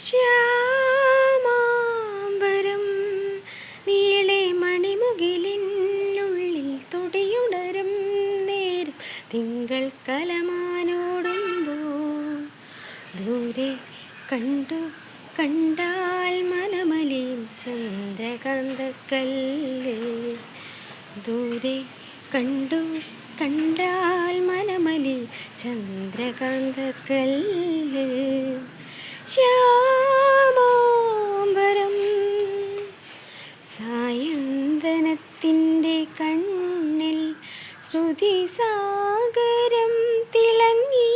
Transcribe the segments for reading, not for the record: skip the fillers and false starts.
ശ്യാമാംബരം നീളെ മണിമുകിലിനുള്ളിൽ തുടിയുണരും നേരം തിങ്കൾ കലമാനോടുമ്പോൾ ദൂരെ കണ്ടാൽ മനമലിയും ചന്ദ്രകാന്തക്കല്ല്. ദൂരെ കണ്ടാൽ മനമലി ചന്ദ്രകാന്തക്കല്ല്. ശ്യാമാംബരം സായന്തനത്തിൻ്റെ കണ്ണിൽ ശ്രുതിസാഗരം തിളങ്ങി.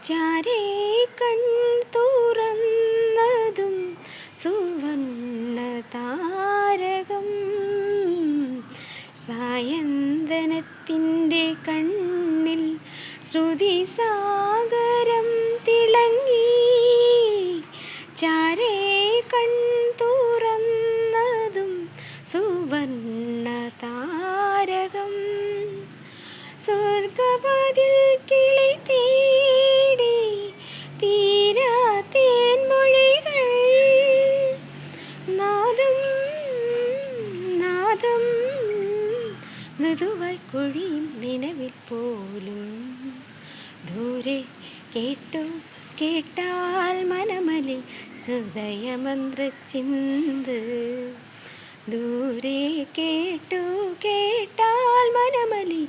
ചാരേ കൺ തുറന്നതും സുവർണ്ണ താരകം. സായന്തനത്തിൻ്റെ കണ്ണിൽ ശ്രുതിസാഗരം തിളങ്ങി. ചാരേ കൺ തുറന്നതും സുവർണ്ണ താരകം. സ്വർഗവാതിൽ കിളി തേടി തീരാ തേൻമൊഴികൾ. നാദം മൃദുവായി കൊഴിയും നിലവിൽ പോലും. ദൂരെ കേട്ടാൽ മനമലി ഹൃദയമന്ത്രച്ചിന്ത്. ദൂരെ കേട്ടാൽ മനമലി